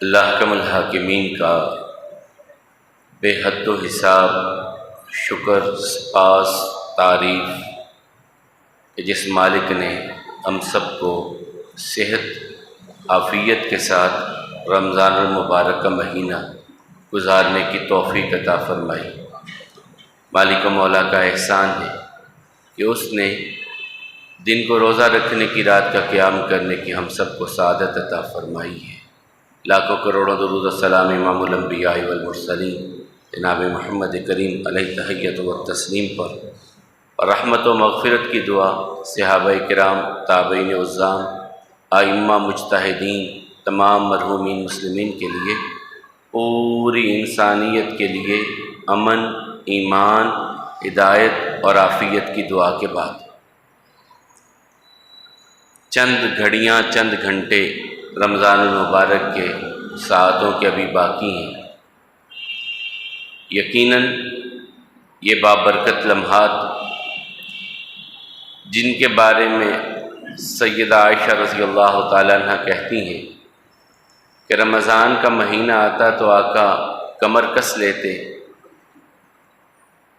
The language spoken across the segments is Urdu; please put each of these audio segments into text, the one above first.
اللہ حکم الحاکمین کا بے حد و حساب شکر سپاس تعریف کہ جس مالک نے ہم سب کو صحت عافیت کے ساتھ رمضان المبارک کا مہینہ گزارنے کی توفیق عطا فرمائی۔ مالک و مولا کا احسان ہے کہ اس نے دن کو روزہ رکھنے کی رات کا قیام کرنے کی ہم سب کو سعادت عطا فرمائی ہے۔ لاکھوں کروڑوں درود و سلام امام الانبیاء والمرسلین جناب محمد کریم علیہ تحیۃ و تسلیم پر، اور رحمت و مغفرت کی دعا صحابہ کرام، تابعین عظام، ائمہ مجتہدین، تمام مرحومین مسلمین کے لیے، پوری انسانیت کے لیے امن، ایمان، ہدایت اور عافیت کی دعا کے بعد چند گھڑیاں، چند گھنٹے رمضان المبارک کے ساعتوں کے ابھی باقی ہیں۔ یقیناً یہ بابرکت لمحات جن کے بارے میں سیدہ عائشہ رضی اللہ تعالیٰ عنہ کہتی ہیں کہ رمضان کا مہینہ آتا تو آقا کمر کس لیتے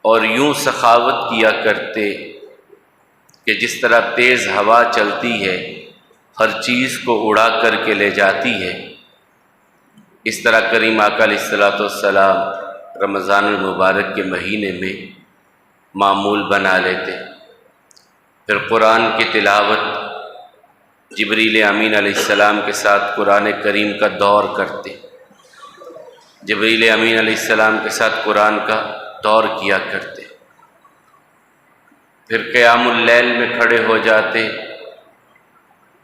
اور یوں سخاوت کیا کرتے کہ جس طرح تیز ہوا چلتی ہے ہر چیز کو اڑا کر کے لے جاتی ہے، اس طرح کریم آقا علیہ الصلوۃ والسلام رمضان المبارک کے مہینے میں معمول بنا لیتے۔ پھر قرآن کی تلاوت جبریل امین علیہ السلام کے ساتھ قرآن کریم کا دور کرتے، جبریل امین علیہ السلام کے ساتھ قرآن کا دور کیا کرتے۔ پھر قیام اللیل میں کھڑے ہو جاتے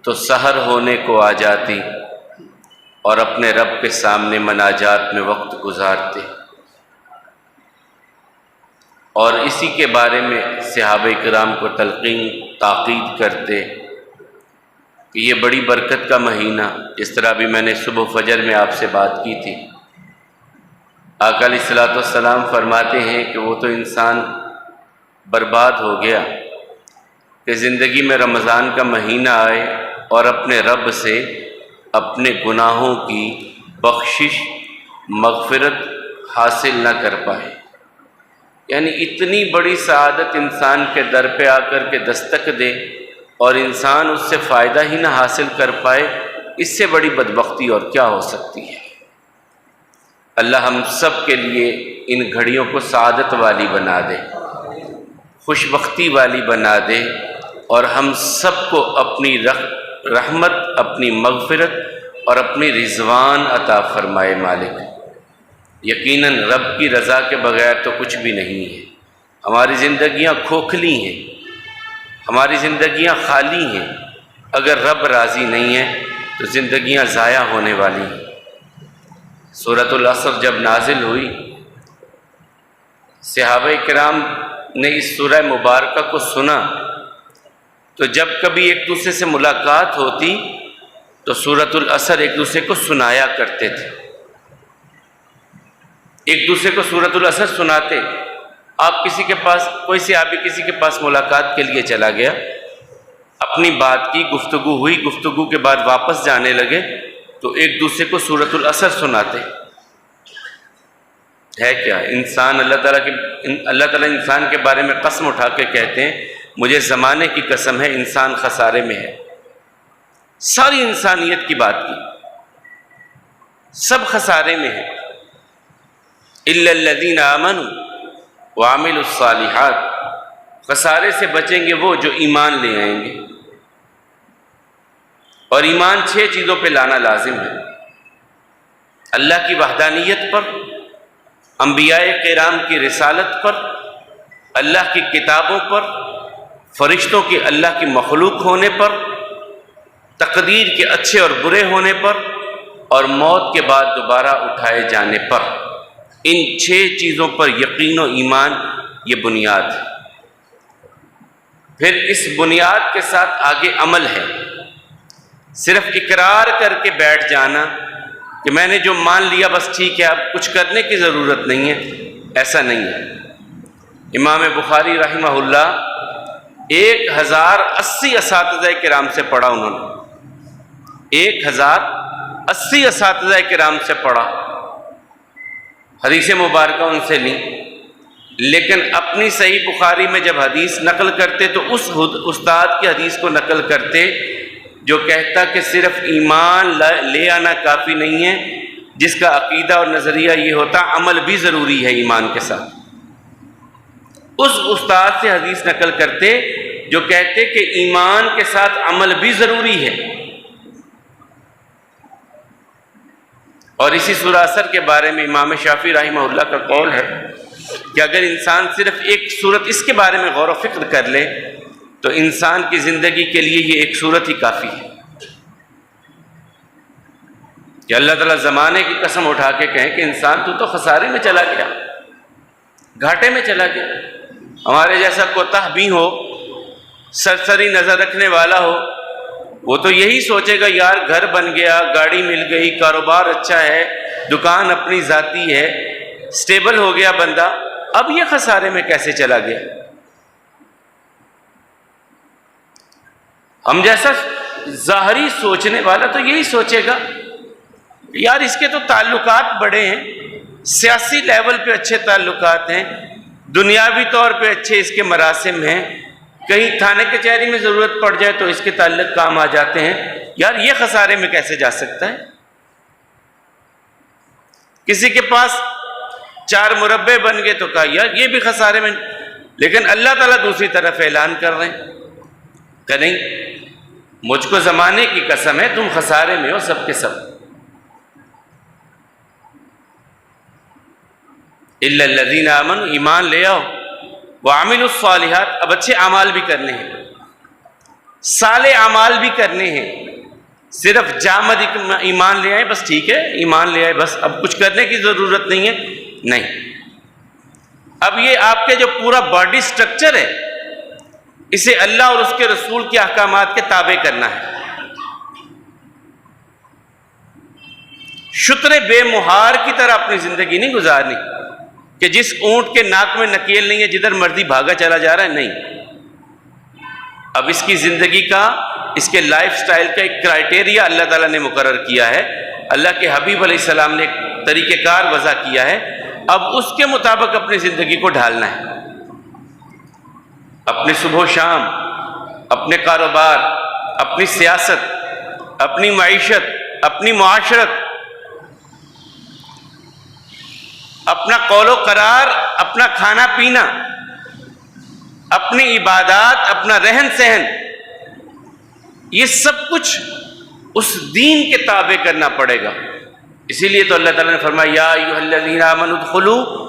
تو سحر ہونے کو آ جاتی اور اپنے رب کے سامنے مناجات میں وقت گزارتے، اور اسی کے بارے میں صحابہ کرام کو تلقین تاکید کرتے کہ یہ بڑی برکت کا مہینہ، جس طرح بھی میں نے صبح فجر میں آپ سے بات کی تھی۔ آقا علیہ الصلوۃ والسلام فرماتے ہیں کہ وہ تو انسان برباد ہو گیا کہ زندگی میں رمضان کا مہینہ آئے اور اپنے رب سے اپنے گناہوں کی بخشش، مغفرت حاصل نہ کر پائے۔ یعنی اتنی بڑی سعادت انسان کے در پہ آ کر کے دستک دے اور انسان اس سے فائدہ ہی نہ حاصل کر پائے، اس سے بڑی بدبختی اور کیا ہو سکتی ہے۔ اللہ ہم سب کے لیے ان گھڑیوں کو سعادت والی بنا دے، خوش بختی والی بنا دے، اور ہم سب کو اپنی رحمت، اپنی مغفرت اور اپنی رضوان عطا فرمائے مالک۔ یقیناً رب کی رضا کے بغیر تو کچھ بھی نہیں ہے۔ ہماری زندگیاں کھوکھلی ہیں، ہماری زندگیاں خالی ہیں۔ اگر رب راضی نہیں ہے تو زندگیاں ضائع ہونے والی ہیں۔ سورۃ العصر جب نازل ہوئی، صحابہ کرام نے اس سورہ مبارکہ کو سنا تو جب کبھی ایک دوسرے سے ملاقات ہوتی تو سورۃ العصر ایک دوسرے کو سنایا کرتے تھے، ایک دوسرے کو سورۃ العصر سناتے۔ آپ کسی کے پاس، کوئی صحابی کسی کے پاس ملاقات کے لیے چلا گیا، اپنی بات کی، گفتگو ہوئی، گفتگو کے بعد واپس جانے لگے تو ایک دوسرے کو سورۃ العصر سناتے۔ ہے کیا انسان، اللہ تعالیٰ انسان کے بارے میں قسم اٹھا کے کہتے ہیں، مجھے زمانے کی قسم ہے انسان خسارے میں ہے۔ ساری انسانیت کی بات کی، سب خسارے میں ہے۔ الا الذین آمنوا وعملوا الصالحات، خسارے سے بچیں گے وہ جو ایمان لے آئیں گے، اور ایمان 6 چیزوں پہ لانا لازم ہے۔ اللہ کی وحدانیت پر، انبیاء کرام کی رسالت پر، اللہ کی کتابوں پر، فرشتوں کی اللہ کی مخلوق ہونے پر، تقدیر کے اچھے اور برے ہونے پر، اور موت کے بعد دوبارہ اٹھائے جانے پر۔ ان 6 چیزوں پر یقین و ایمان یہ بنیاد ہے۔ پھر اس بنیاد کے ساتھ آگے عمل ہے۔ صرف اقرار کر کے بیٹھ جانا کہ میں نے جو مان لیا بس ٹھیک ہے، اب کچھ کرنے کی ضرورت نہیں ہے، ایسا نہیں ہے۔ امام بخاری رحمہ اللہ 1080 اساتذہ کرام سے پڑھا انہوں نے، 1080 80 اساتذہ کرام سے پڑھا، حدیث مبارکہ ان سے لی، لیکن اپنی صحیح بخاری میں جب حدیث نقل کرتے تو اس استاد کی حدیث کو نقل کرتے جو کہتا کہ صرف ایمان لے آنا کافی نہیں ہے، جس کا عقیدہ اور نظریہ یہ ہوتا عمل بھی ضروری ہے ایمان کے ساتھ۔ اس استاد سے حدیث نقل کرتے جو کہتے کہ ایمان کے ساتھ عمل بھی ضروری ہے۔ اور اسی سورہ عصر کے بارے میں امام شافعی رحمہ اللہ کا قول ہے کہ اگر انسان صرف ایک صورت اس کے بارے میں غور و فکر کر لے تو انسان کی زندگی کے لیے یہ ایک صورت ہی کافی ہے کہ اللہ تعالیٰ زمانے کی قسم اٹھا کے کہیں کہ انسان تو خسارے میں چلا گیا، گھاٹے میں چلا گیا۔ ہمارے جیسا کوتاہ بھی ہو، سرسری نظر رکھنے والا ہو، وہ تو یہی سوچے گا یار گھر بن گیا، گاڑی مل گئی، کاروبار اچھا ہے، دکان اپنی ذاتی ہے، سٹیبل ہو گیا بندہ، اب یہ خسارے میں کیسے چلا گیا؟ ہم جیسا ظاہری سوچنے والا تو یہی سوچے گا یار اس کے تو تعلقات بڑے ہیں، سیاسی لیول پہ اچھے تعلقات ہیں، دنیاوی طور پہ اچھے اس کے مراسم ہیں، کہیں تھانے کچہری میں ضرورت پڑ جائے تو اس کے تعلق کام آ جاتے ہیں، یار یہ خسارے میں کیسے جا سکتا ہے؟ کسی کے پاس 4 مربع بن گئے تو کہا یار یہ بھی خسارے میں، لیکن اللہ تعالیٰ دوسری طرف اعلان کر رہے ہیں کہ نہیں، مجھ کو زمانے کی قسم ہے تم خسارے میں ہو سب کے سب۔ الا الذین آمنوا، ایمان لے آؤ، وعملوا الصالحات، اب اچھے اعمال بھی کرنے ہیں، صالح اعمال بھی کرنے ہیں، صرف جامد ایمان لے آئے بس ٹھیک ہے، ایمان لے آئے بس اب کچھ کرنے کی ضرورت نہیں ہے، نہیں، اب یہ آپ کے جو پورا باڈی سٹرکچر ہے اسے اللہ اور اس کے رسول کے احکامات کے تابع کرنا ہے۔ شتر بے مہار کی طرح اپنی زندگی نہیں گزارنی کہ جس اونٹ کے ناک میں نکیل نہیں ہے جدھر مرضی بھاگا چلا جا رہا ہے، نہیں، اب اس کی زندگی کا، اس کے لائف سٹائل کا ایک کرائٹیریا اللہ تعالیٰ نے مقرر کیا ہے، اللہ کے حبیب علیہ السلام نے ایک طریقہ کار وضع کیا ہے، اب اس کے مطابق اپنی زندگی کو ڈھالنا ہے۔ اپنے صبح و شام، اپنے کاروبار، اپنی سیاست، اپنی معیشت، اپنی معاشرت، اپنا قول و قرار، اپنا کھانا پینا، اپنی عبادات، اپنا رہن سہن، یہ سب کچھ اس دین کے تابع کرنا پڑے گا۔ اسی لیے تو اللہ تعالیٰ نے فرمایا یا ایھا الذین آمنوا ادخلوا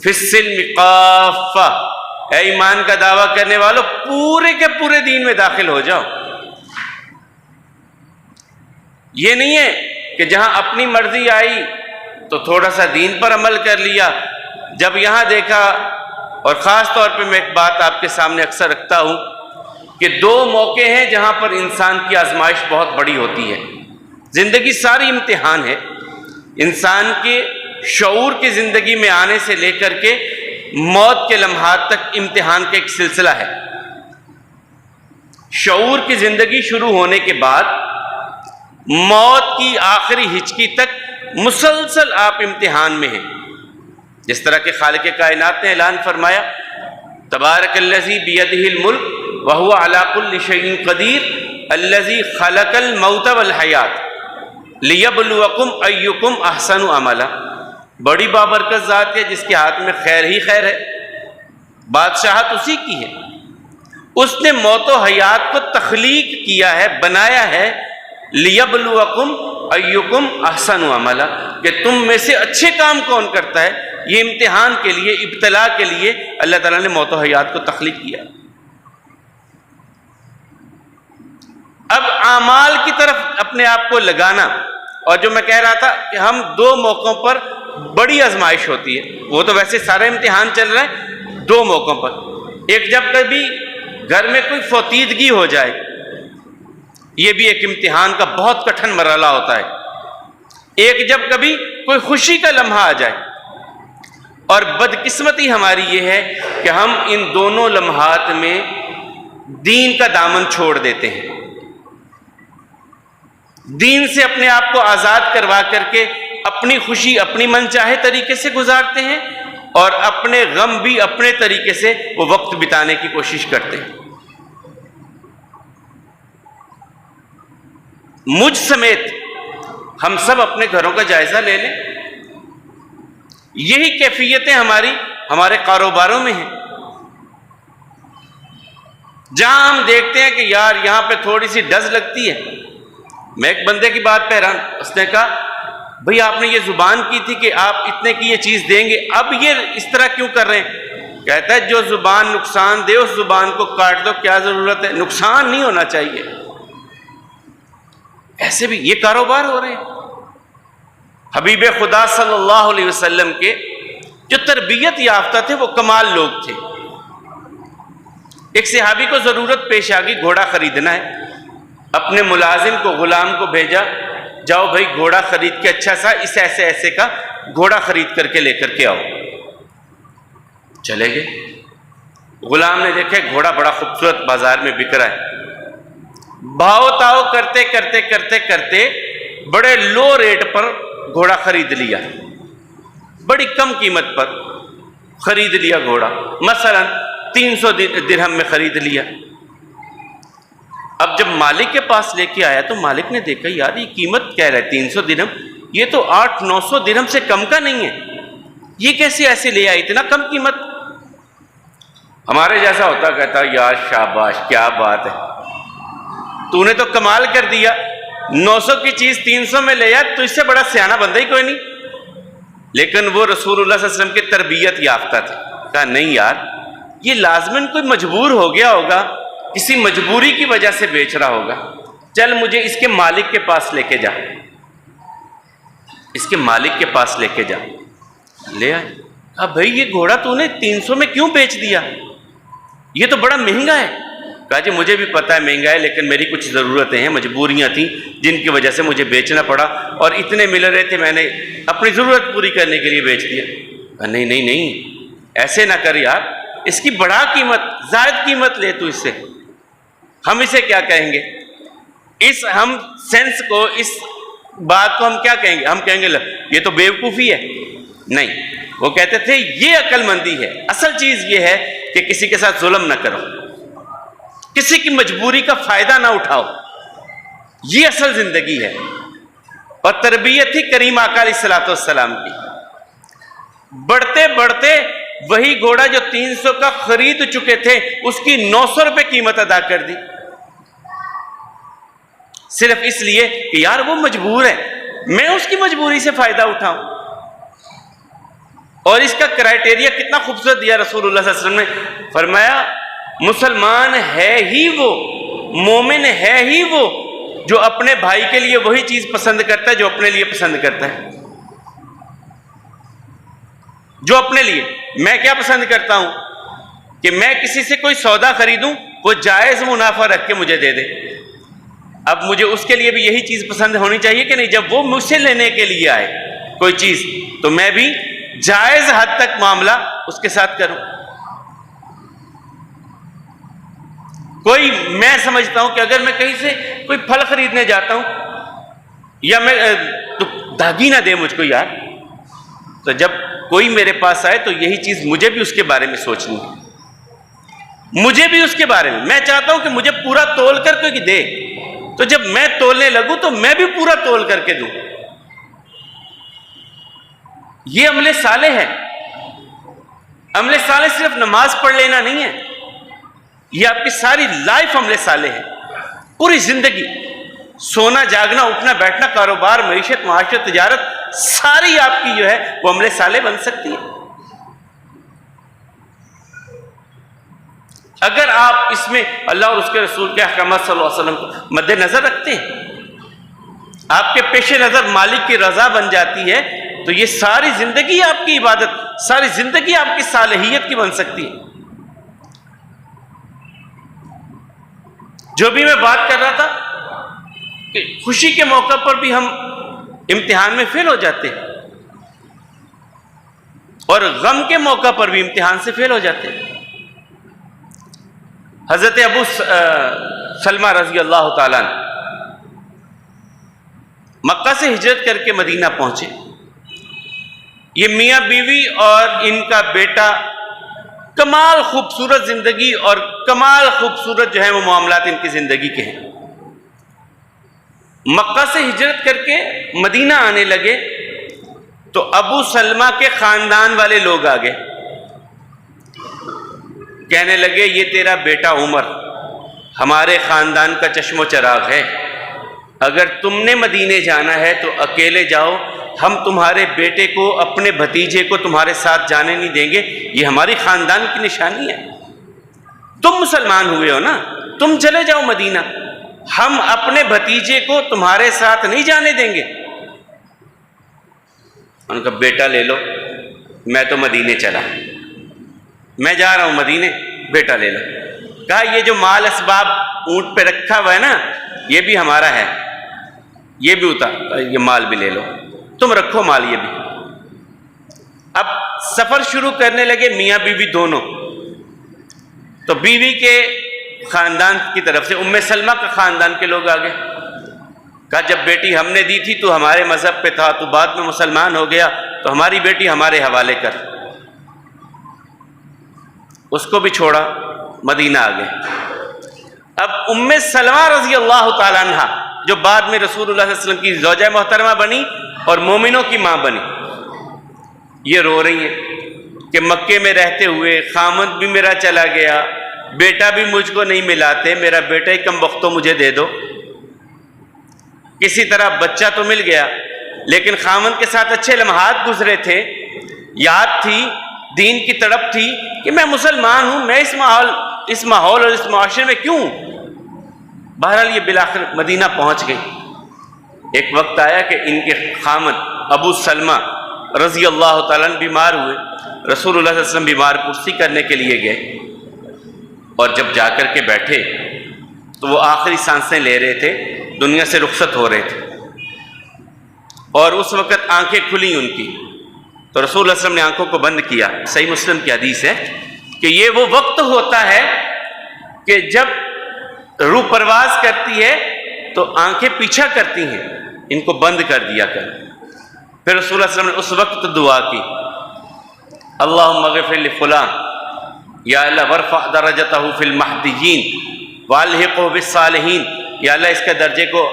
فی السلم کافہ، اے ایمان کا دعویٰ کرنے والو پورے کے پورے دین میں داخل ہو جاؤ۔ یہ نہیں ہے کہ جہاں اپنی مرضی آئی تو تھوڑا سا دین پر عمل کر لیا، جب یہاں دیکھا، اور خاص طور پہ میں ایک بات آپ کے سامنے اکثر رکھتا ہوں کہ 2 موقع ہیں جہاں پر انسان کی آزمائش بہت بڑی ہوتی ہے۔ زندگی ساری امتحان ہے، انسان کے شعور کی زندگی میں آنے سے لے کر کے موت کے لمحات تک امتحان کا ایک سلسلہ ہے۔ شعور کی زندگی شروع ہونے کے بعد موت کی آخری ہچکی تک مسلسل آپ امتحان میں ہیں، جس طرح کہ خالق کائنات نے اعلان فرمایا تبارک الذی بیدہ الملک وہو علی کل شیء قدیر الذی خلق الموت والحیات لیبلوکم ایکم احسن عملا، بڑی بابرکت ذات ہے جس کے ہاتھ میں خیر ہی خیر ہے، بادشاہت اسی کی ہے، اس نے موت و حیات کو تخلیق کیا ہے، بنایا ہے، لیبلوکم ایکم احسن عملا، کہ تم میں سے اچھے کام کون کرتا ہے، یہ امتحان کے لیے، ابتلا کے لیے اللہ تعالیٰ نے موت و حیات کو تخلیق کیا۔ اب اعمال کی طرف اپنے آپ کو لگانا، اور جو میں کہہ رہا تھا کہ ہم 2 موقعوں پر بڑی آزمائش ہوتی ہے، وہ تو ویسے سارا امتحان چل رہا ہے، 2 موقعوں پر، ایک جب کبھی گھر میں کوئی فوتیدگی ہو جائے، یہ بھی ایک امتحان کا بہت کٹھن مرحلہ ہوتا ہے، ایک جب کبھی کوئی خوشی کا لمحہ آ جائے، اور بدقسمتی ہماری یہ ہے کہ ہم ان دونوں لمحات میں دین کا دامن چھوڑ دیتے ہیں۔ دین سے اپنے آپ کو آزاد کروا کر کے اپنی خوشی اپنی من چاہے طریقے سے گزارتے ہیں، اور اپنے غم بھی اپنے طریقے سے وہ وقت بتانے کی کوشش کرتے ہیں۔ مجھ سمیت ہم سب اپنے گھروں کا جائزہ لے لیں، یہی کیفیتیں ہمارے کاروباروں میں ہیں، جہاں ہم دیکھتے ہیں کہ یار یہاں پہ تھوڑی سی ڈز لگتی ہے۔ میں ایک بندے کی بات پہ حیران، اس نے کہا بھئی آپ نے یہ زبان کی تھی کہ آپ اتنے کی یہ چیز دیں گے، اب یہ اس طرح کیوں کر رہے ہیں؟ کہتا ہے جو زبان نقصان دے اس زبان کو کاٹ دو، کیا ضرورت ہے، نقصان نہیں ہونا چاہیے۔ ایسے بھی یہ کاروبار ہو رہے ہیں۔ حبیب خدا صلی اللہ علیہ وسلم کے جو تربیت یافتہ تھے وہ کمال لوگ تھے۔ ایک صحابی کو ضرورت پیش آ گئی، گھوڑا خریدنا ہے، اپنے ملازم کو غلام کو بھیجا، جاؤ بھائی گھوڑا خرید کے اچھا سا اس ایسے کا گھوڑا خرید کر کے لے کر کے آؤ۔ چلے گئے، غلام نے دیکھا گھوڑا بڑا خوبصورت بازار میں بک رہا ہے، بھاؤ تاؤ کرتے کرتے کرتے کرتے بڑے لو ریٹ پر گھوڑا خرید لیا، بڑی کم قیمت پر خرید لیا گھوڑا، مثلا 300 درہم میں خرید لیا۔ اب جب مالک کے پاس لے کے آیا تو مالک نے دیکھا یار یہ قیمت کہہ رہا ہے 300 درہم، یہ تو 800-900 درہم سے کم کا نہیں ہے، یہ کیسے ایسے لے آیا اتنا کم قیمت؟ ہمارے جیسا ہوتا کہتا یار شاباش کیا بات ہے، تو نے تو کمال کر دیا، 900 کی چیز 300 میں لے آیا، تو اس سے بڑا سیانہ بندہ ہی کوئی نہیں۔ لیکن وہ رسول اللہ صلی اللہ علیہ وسلم کی تربیت یافتہ تھے، کہا نہیں یار یہ لازماً کوئی مجبور ہو گیا ہوگا، کسی مجبوری کی وجہ سے بیچ رہا ہوگا، چل مجھے اس کے مالک کے پاس لے کے جا، اس کے مالک کے پاس لے کے جا، لے آئے۔ اب بھائی یہ گھوڑا تو نے 300 میں کیوں بیچ دیا، یہ تو بڑا مہنگا ہے۔ کہا جی مجھے بھی پتہ ہے مہنگا ہے، لیکن میری کچھ ضرورتیں ہیں، مجبوریاں تھیں جن کی وجہ سے مجھے بیچنا پڑا، اور اتنے مل رہے تھے میں نے اپنی ضرورت پوری کرنے کے لیے بیچ دیا۔ کہا نہیں نہیں نہیں ایسے نہ کر یار، اس کی بڑا قیمت زائد قیمت لے تو اس سے۔ ہم اسے کیا کہیں گے، اس ہم سینس کو، اس بات کو ہم کیا کہیں گے؟ ہم کہیں گے یہ تو بیوقوفی ہے۔ نہیں، وہ کہتے تھے یہ عقل مندی ہے۔ اصل چیز یہ ہے کہ کسی کے ساتھ ظلم نہ کرو، کسی کی مجبوری کا فائدہ نہ اٹھاؤ، یہ اصل زندگی ہے، اور تربیت تھی کریم آقا علیہ الصلوۃ والسلام کی۔ بڑھتے بڑھتے وہی گھوڑا جو 300 کا خرید چکے تھے اس کی 900 روپے قیمت ادا کر دی، صرف اس لیے کہ یار وہ مجبور ہے، میں اس کی مجبوری سے فائدہ اٹھاؤں۔ اور اس کا کرائٹیریا کتنا خوبصورت دیا رسول اللہ صلی اللہ علیہ وسلم نے، فرمایا مسلمان ہے ہی وہ، مومن ہے ہی وہ جو اپنے بھائی کے لیے وہی چیز پسند کرتا ہے جو اپنے لیے پسند کرتا ہے۔ جو اپنے لیے، میں کیا پسند کرتا ہوں کہ میں کسی سے کوئی سودا خریدوں وہ جائز منافع رکھ کے مجھے دے دے، اب مجھے اس کے لیے بھی یہی چیز پسند ہونی چاہیے کہ نہیں، جب وہ مجھ سے لینے کے لیے آئے کوئی چیز تو میں بھی جائز حد تک معاملہ اس کے ساتھ کروں۔ کوئی میں سمجھتا ہوں کہ اگر میں کہیں سے کوئی پھل خریدنے جاتا ہوں یا میں تو داغی نہ دے مجھ کو یار، تو جب کوئی میرے پاس آئے تو یہی چیز مجھے بھی اس کے بارے میں سوچنی ہے، مجھے بھی اس کے بارے میں چاہتا ہوں کہ مجھے پورا تول کر کے دے، تو جب میں تولنے لگوں تو میں بھی پورا تول کر کے دوں۔ یہ عمل صالح ہے۔ عمل صالح صرف نماز پڑھ لینا نہیں ہے، یہ آپ کی ساری لائف عمل صالح ہے، پوری زندگی، سونا جاگنا اٹھنا بیٹھنا کاروبار معیشت معاشرت تجارت ساری آپ کی جو ہے وہ عمل صالح بن سکتی ہے اگر آپ اس میں اللہ اور اس کے رسول کے احکامات صلی اللہ علیہ وسلم کو مد نظر رکھتے ہیں، آپ کے پیش نظر مالک کی رضا بن جاتی ہے، تو یہ ساری زندگی آپ کی عبادت، ساری زندگی آپ کی صالحیت کی بن سکتی ہے۔ جو بھی میں بات کر رہا تھا کہ خوشی کے موقع پر بھی ہم امتحان میں فیل ہو جاتے ہیں اور غم کے موقع پر بھی امتحان سے فیل ہو جاتے ہیں۔ حضرت ابو سلمہ رضی اللہ تعالیٰ عنہ مکہ سے ہجرت کر کے مدینہ پہنچے. یہ میاں بیوی اور ان کا بیٹا کمال خوبصورت زندگی اور کمال خوبصورت جو ہے وہ معاملات ان کی زندگی کے ہیں. مکہ سے ہجرت کر کے مدینہ آنے لگے تو ابو سلمہ کے خاندان والے لوگ آ گئے. کہنے لگے یہ تیرا بیٹا عمر ہمارے خاندان کا چشم و چراغ ہے، اگر تم نے مدینے جانا ہے تو اکیلے جاؤ، ہم تمہارے بیٹے کو اپنے بھتیجے کو تمہارے ساتھ جانے نہیں دیں گے، یہ ہماری خاندان کی نشانی ہے. تم مسلمان ہوئے ہو نا، تم چلے جاؤ مدینہ، ہم اپنے بھتیجے کو تمہارے ساتھ نہیں جانے دیں گے. ان کا بیٹا لے لو، میں تو مدینے چلا، میں جا رہا ہوں مدینے، بیٹا لے لو. کہا یہ جو مال اسباب اونٹ پہ رکھا ہوا ہے نا یہ بھی ہمارا ہے، یہ بھی یہ مال بھی لے لو، تم رکھو مال یہ بھی. اب سفر شروع کرنے لگے میاں بیوی دونوں. تو بیوی کے خاندان کی طرف سے ام سلمہ کا خاندان کے لوگ آ گئے. کہا جب بیٹی ہم نے دی تھی تو ہمارے مذہب پہ تھا، تو بعد میں مسلمان ہو گیا، تو ہماری بیٹی ہمارے حوالے کر. اس کو بھی چھوڑا، مدینہ آ گئے. اب ام سلمہ رضی اللہ تعالیٰ عنہ جو بعد میں رسول اللہ صلی اللہ علیہ وسلم کی زوجہ محترمہ بنی اور مومنوں کی ماں بنی، یہ رو رہی ہیں کہ مکے میں رہتے ہوئے خامند بھی میرا چلا گیا، بیٹا بھی مجھ کو نہیں ملاتے، میرا بیٹا ہی کم وقتوں مجھے دے دو. کسی طرح بچہ تو مل گیا، لیکن خامند کے ساتھ اچھے لمحات گزرے تھے، یاد تھی، دین کی تڑپ تھی کہ میں مسلمان ہوں، میں اس ماحول اور اس معاشرے میں کیوں. بہرحال یہ بالآخر مدینہ پہنچ گئی. ایک وقت آیا کہ ان کے خامند ابو سلمہ رضی اللہ تعالیٰ عنہ بیمار ہوئے. رسول اللہ صلی اللہ علیہ وسلم بیمار پرسی کرنے کے لیے گئے، اور جب جا کر کے بیٹھے تو وہ آخری سانسیں لے رہے تھے، دنیا سے رخصت ہو رہے تھے، اور اس وقت آنکھیں کھلی ان کی. تو رسول اللہ صلی اللہ علیہ وسلم نے آنکھوں کو بند کیا. صحیح مسلم کی حدیث ہے کہ یہ وہ وقت ہوتا ہے کہ جب روح پرواز کرتی ہے تو آنکھیں پیچھا کرتی ہیں، ان کو بند کر دیا کر. پھر رسول اللہ صلی اللہ علیہ وسلم نے اس وقت دعا کی، اللہم اغفر لفلان، یا اللہ ورفع درجتہ فی المہدیین والحقہ بالصالحین، یا اللہ اس کے درجے کو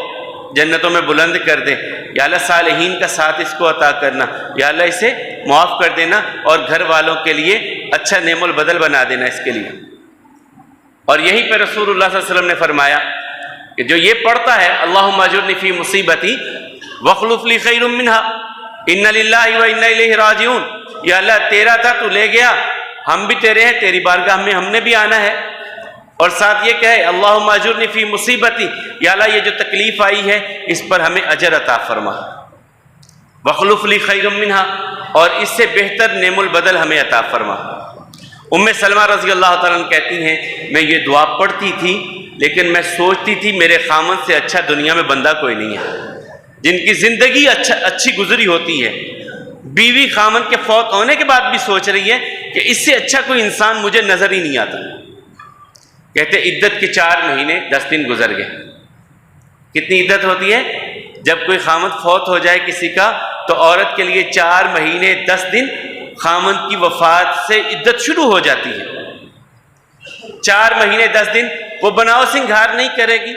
جنتوں میں بلند کر دے، یا اللہ صالحین کا ساتھ اس کو عطا کرنا، یا اللہ اسے معاف کر دینا اور گھر والوں کے لیے اچھا نعم البدل بنا دینا اس کے لیے. اور یہیں پہ رسول اللہ صلی اللہ علیہ وسلم نے فرمایا کہ جو یہ پڑھتا ہے اللہم اجرنی فی مصیبتی واخلف لی خیر منہا ان للہ و انا الیہ راجعون، یا اللہ تیرا تھا تو لے گیا، ہم بھی تیرے ہیں، تیری بارگاہ میں ہم نے بھی آنا ہے. اور ساتھ یہ کہے اللہم اجرنی فی مصیبتی، یا اللہ یہ جو تکلیف آئی ہے اس پر ہمیں اجر عطا فرما، واخلف لی خیر منہا، اور اس سے بہتر نعم البدل ہمیں عطا فرما. ام سلمہ رضی اللہ تعالیٰ عنہ کہتی ہیں میں یہ دعا پڑھتی تھی لیکن میں سوچتی تھی میرے خامند سے اچھا دنیا میں بندہ کوئی نہیں ہے، جن کی زندگی اچھی گزری ہوتی ہے. بیوی خامند کے فوت ہونے کے بعد بھی سوچ رہی ہے کہ اس سے اچھا کوئی انسان مجھے نظر ہی نہیں آتا. کہتے عدت کے 4 مہینے 10 دن گزر گئے. کتنی عدت ہوتی ہے؟ جب کوئی خامند فوت ہو جائے کسی کا تو عورت کے لیے 4 مہینے 10 دن خامند کی وفات سے عدت شروع ہو جاتی ہے. 4 مہینے 10 دن وہ بناؤ سنگھار نہیں کرے گی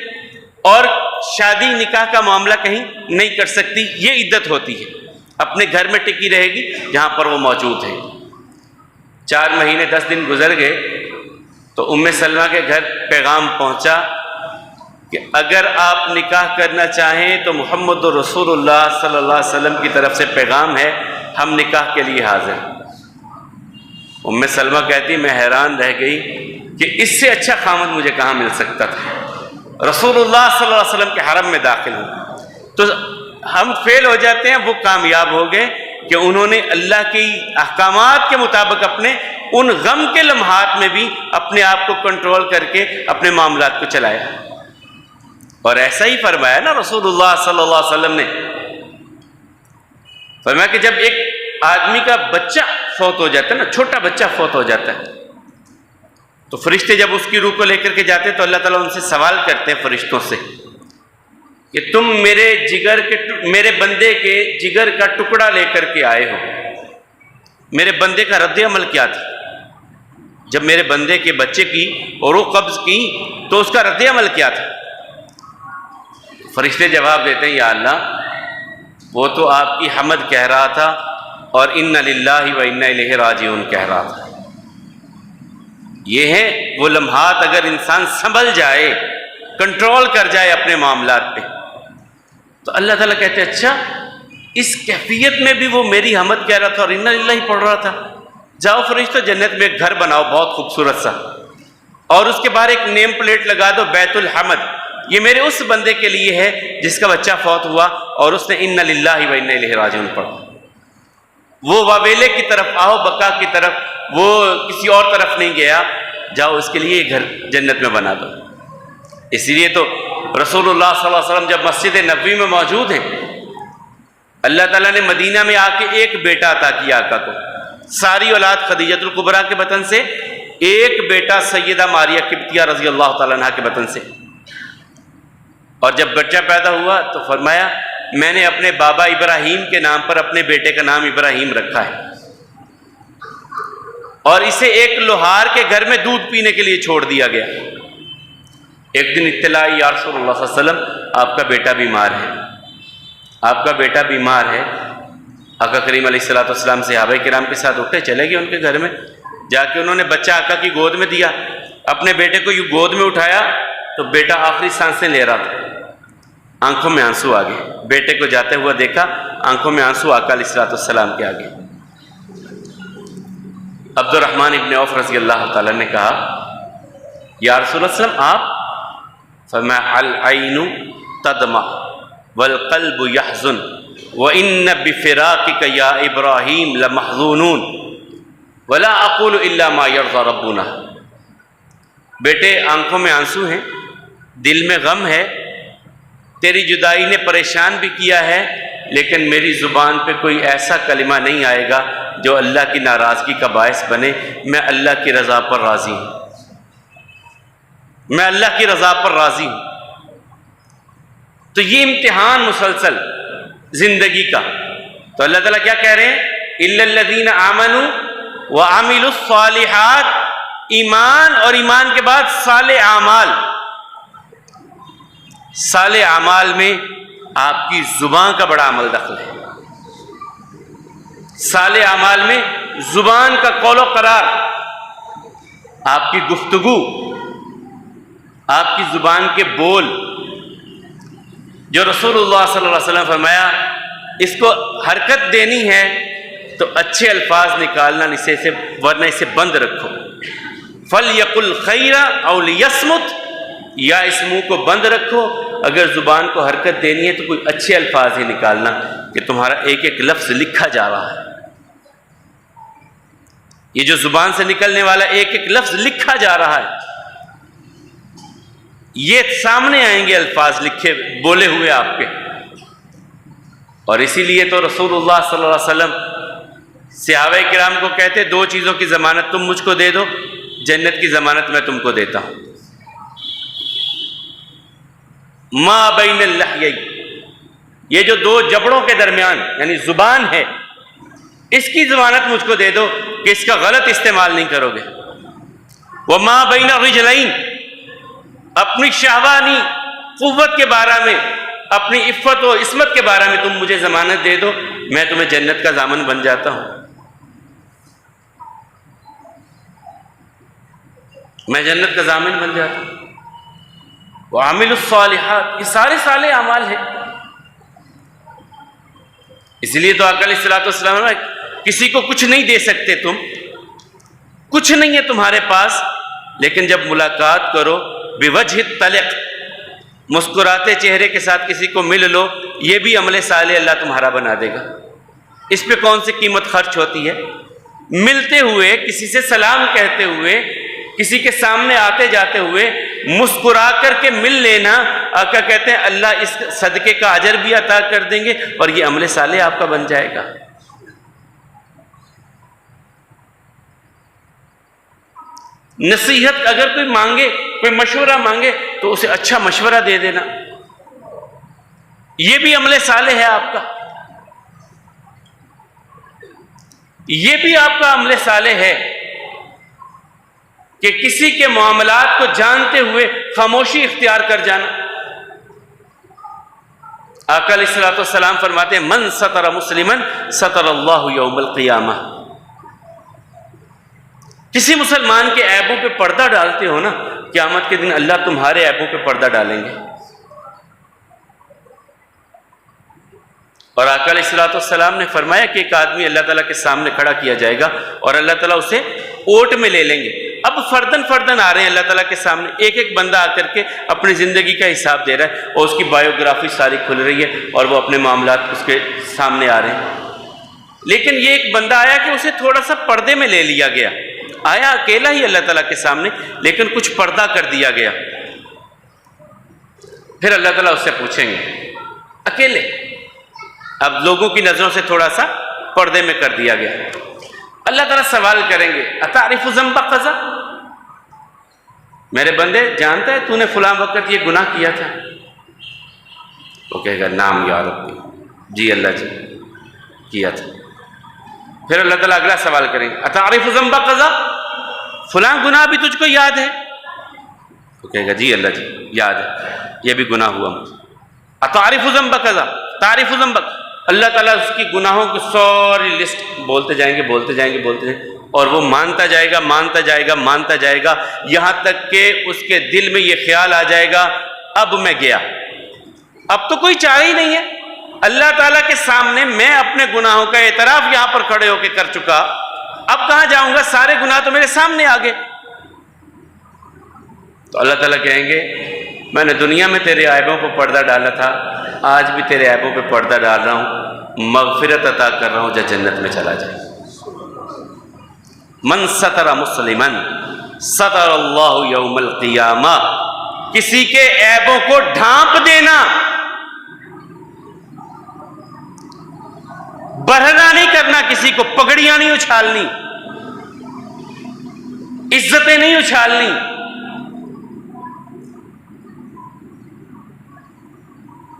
اور شادی نکاح کا معاملہ کہیں نہیں کر سکتی. یہ عدت ہوتی ہے، اپنے گھر میں ٹکی رہے گی جہاں پر وہ موجود ہے. 4 مہینے 10 دن گزر گئے تو ام سلمہ کے گھر پیغام پہنچا کہ اگر آپ نکاح کرنا چاہیں تو محمد رسول اللہ صلی اللہ علیہ وسلم کی طرف سے پیغام ہے، ہم نکاح کے لیے حاضر. ام سلمہ کہتی میں حیران رہ گئی کہ اس سے اچھا خامد مجھے کہاں مل سکتا تھا. رسول اللہ صلی اللہ علیہ وسلم کے حرم میں داخل ہوں تو ہم فیل ہو جاتے ہیں، وہ کامیاب ہو گئے کہ انہوں نے اللہ کی احکامات کے مطابق اپنے ان غم کے لمحات میں بھی اپنے آپ کو کنٹرول کر کے اپنے معاملات کو چلایا. اور ایسا ہی فرمایا نا رسول اللہ صلی اللہ علیہ وسلم نے، فرمایا کہ جب ایک آدمی کا بچہ فوت ہو جاتا ہے نا، چھوٹا بچہ فوت ہو جاتا ہے، تو فرشتے جب اس کی روح کو لے کر کے جاتے ہیں تو اللہ تعالیٰ ان سے سوال کرتے ہیں فرشتوں سے کہ تم میرے بندے کے جگر کا ٹکڑا لے کر کے آئے ہو. میرے بندے کا رد عمل کیا تھا جب میرے بندے کے بچے کی اور وہ قبض کی تو اس کا رد عمل کیا تھا؟ فرشتے جواب دیتے ہیں یا اللہ وہ تو آپ کی حمد کہہ رہا تھا اور انا للہ و انا الیہ راجعون کہہ رہا تھا. یہ ہے وہ لمحات اگر انسان سنبھل جائے، کنٹرول کر جائے اپنے معاملات پہ، تو اللہ تعالیٰ کہتے ہیں اچھا اس کیفیت میں بھی وہ میری حمد کہہ رہا تھا اور انا للہ ہی پڑھ رہا تھا. جاؤ فرشتوں جنت میں ایک گھر بناؤ بہت خوبصورت سا، اور اس کے باہر ایک نیم پلیٹ لگا دو بیت الحمد، یہ میرے اس بندے کے لیے ہے جس کا بچہ فوت ہوا اور اس نے انا للہ و انا الیہ راجعون پڑھا. وہ واویلے کی طرف آہو بکا کی طرف، وہ کسی اور طرف نہیں گیا. جاؤ اس کے لیے گھر جنت میں بنا دو. اس لیے تو رسول اللہ صلی اللہ علیہ وسلم جب مسجد نبوی میں موجود ہیں، اللہ تعالیٰ نے مدینہ میں آ کے ایک بیٹا عطا کیا آقا کو. ساری اولاد خدیجۃ الکبریٰ کے بطن سے، ایک بیٹا سیدہ ماریہ قبطیہ رضی اللہ تعالیٰ عنہ کے بطن سے. اور جب بچہ پیدا ہوا تو فرمایا میں نے اپنے بابا ابراہیم کے نام پر اپنے بیٹے کا نام ابراہیم رکھا ہے، اور اسے ایک لوہار کے گھر میں دودھ پینے کے لیے چھوڑ دیا گیا. ایک دن اطلاع آئی یا رسول اللہ صلی اللہ علیہ وسلم آپ کا بیٹا بیمار ہے، آپ کا بیٹا بیمار ہے. آقا کریم علیہ الصلوۃ والسلام صحابہ کرام کے ساتھ اٹھے چلے گئے ان کے گھر میں. جا کے انہوں نے بچہ آقا کی گود میں دیا، اپنے بیٹے کو یوں گود میں اٹھایا تو بیٹا آخری سانسیں لے رہا تھا. آنکھوں میں آنسو آ گئے. بیٹے کو جاتے ہوا دیکھا، آنکھوں میں آنسو آقا علیہ الصلوۃ والسلام کے آگے. عبد الرحمن ابن عوف رضی اللہ تعالیٰ نے کہا یا رسول اللہ صلی اللہ علیہ وسلم آپ؟ فرمایا العین تدمع والقلب یحزن وان بفراقک یا ابراہیم لمحزونون ولا اقول الا ما یرضی ربنا. بیٹے آنکھوں میں آنسو ہیں، دل میں غم ہے، تیری جدائی نے پریشان بھی کیا ہے، لیکن میری زبان پہ کوئی ایسا کلمہ نہیں آئے گا جو اللہ کی ناراضگی کا باعث بنے. میں اللہ کی رضا پر راضی ہوں، میں اللہ کی رضا پر راضی ہوں. تو یہ امتحان مسلسل زندگی کا. تو اللہ تعالیٰ کیا کہہ رہے ہیں؟ الا الذین آمنوا وعملوا الصالحات. ایمان اور ایمان کے بعد صالح اعمال. صالح اعمال میں آپ کی زبان کا بڑا عمل دخل ہے. صالح اعمال میں زبان کا قول و قرار، آپ کی گفتگو، آپ کی زبان کے بول. جو رسول اللہ صلی اللہ علیہ وسلم فرمایا اس کو حرکت دینی ہے تو اچھے الفاظ نکالنا اسے سے، ورنہ اسے بند رکھو. فَلْيَقُلْ خَيْرًا أَوْ لِيَصْمُتْ. یا اس منہ کو بند رکھو، اگر زبان کو حرکت دینی ہے تو کوئی اچھے الفاظ ہی نکالنا کہ تمہارا ایک ایک لفظ لکھا جا رہا ہے. یہ جو زبان سے نکلنے والا ایک ایک لفظ لکھا جا رہا ہے، یہ سامنے آئیں گے الفاظ لکھے بولے ہوئے آپ کے. اور اسی لیے تو رسول اللہ صلی اللہ علیہ وسلم صحابہ کرام کو کہتے دو چیزوں کی ضمانت تم مجھ کو دے دو، جنت کی ضمانت میں تم کو دیتا ہوں. ما بین اللحیین، یہ جو دو جبڑوں کے درمیان یعنی زبان ہے، اس کی ضمانت مجھ کو دے دو کہ اس کا غلط استعمال نہیں کرو گے. وما بین الرجلین، اپنی شہوانی قوت کے بارے میں، اپنی عفت و عصمت کے بارے میں تم مجھے ضمانت دے دو، میں تمہیں جنت کا ضامن بن جاتا ہوں. میں جنت کا ضامن بن جاتا ہوں. وعاملوا الصالحات، یہ سارے صالح اعمال ہیں. اس لیے تو آقا علیہ الصلوۃ والسلام نے کسی کو کچھ نہیں دے سکتے، تم کچھ نہیں ہے تمہارے پاس، لیکن جب ملاقات کرو بوجہ الطلق، مسکراتے چہرے کے ساتھ کسی کو مل لو، یہ بھی عمل صالح اللہ تمہارا بنا دے گا. اس پہ کون سی قیمت خرچ ہوتی ہے؟ ملتے ہوئے، کسی سے سلام کہتے ہوئے، کسی کے سامنے آتے جاتے ہوئے مسکرا کر کے مل لینا. آقا کہتے ہیں اللہ اس صدقے کا اجر بھی عطا کر دیں گے اور یہ عمل صالح آپ کا بن جائے گا. نصیحت اگر کوئی مانگے، کوئی مشورہ مانگے تو اسے اچھا مشورہ دے دینا. یہ بھی عمل صالح ہے آپ کا، یہ بھی آپ کا عمل صالح ہے کہ کسی کے معاملات کو جانتے ہوئے خاموشی اختیار کر جانا۔ آقا علیہ الصلوۃ والسلام فرماتے ہیں من ستر مسلمن ستر اللہ یوم القیامہ، کسی مسلمان کے عیبوں پہ پردہ ڈالتے ہو نا، قیامت کے دن اللہ تمہارے عیبوں پہ پردہ ڈالیں گے۔ اور آقا علیہ الصلوۃ والسلام نے فرمایا کہ ایک آدمی اللہ تعالیٰ کے سامنے کھڑا کیا جائے گا اور اللہ تعالیٰ اسے اوٹ میں لے لیں گے۔ اب فردن آ رہے ہیں اللہ تعالیٰ کے سامنے، ایک ایک بندہ آ کر کے اپنی زندگی کا حساب دے رہا ہے اور اس کی بایوگرافی ساری کھل رہی ہے اور وہ اپنے معاملات اس کے سامنے آ رہے ہیں۔ لیکن یہ ایک بندہ آیا کہ اسے تھوڑا سا پردے میں لے لیا گیا، آیا اکیلا ہی اللہ تعالیٰ کے سامنے لیکن کچھ پردہ کر دیا گیا۔ پھر اللہ تعالیٰ اس سے پوچھیں گے اکیلے، اب لوگوں کی نظروں سے تھوڑا سا پردے میں کر دیا گیا، اللہ تعالیٰ سوال کریں گے اتعرف ذنب قذا، میرے بندے جانتا ہے تو نے فلاں وقت یہ گناہ کیا تھا؟ وہ کہے گا نام یا ربی، جی اللہ جی کیا تھا۔ پھر اللہ تعالیٰ اگلا سوال کریں گے اتعرف ذنب قذا، فلاں گناہ بھی تجھ کو یاد ہے؟ وہ کہے گا جی اللہ جی یاد ہے، یہ بھی گناہ ہوا مجھے۔ اتعرف ذنب قذا، تعرف ذنب، اللہ تعالیٰ اس کی گناہوں کی ساری لسٹ بولتے جائیں گے اور وہ مانتا جائے گا یہاں تک کہ اس کے دل میں یہ خیال آ جائے گا اب میں گیا، اب تو کوئی چارہ ہی نہیں ہے، اللہ تعالیٰ کے سامنے میں اپنے گناہوں کا اعتراف یہاں پر کھڑے ہو کے کر چکا، اب کہاں جاؤں گا، سارے گناہ تو میرے سامنے آ گئے۔ تو اللہ تعالیٰ کہیں گے میں نے دنیا میں تیرے عیبوں پر پردہ ڈالا تھا، آج بھی تیرے عیبوں پہ پردہ ڈال رہا ہوں، مغفرت عطا کر رہا ہوں، جا جنت میں چلا جائے۔ من ستر مسلمن ستر اللہ یوم القیامہ، کسی کے عیبوں کو ڈھانپ دینا، برہنہ نہیں کرنا، کسی کو پگڑیاں نہیں اچھالنی، عزتیں نہیں اچھالنی۔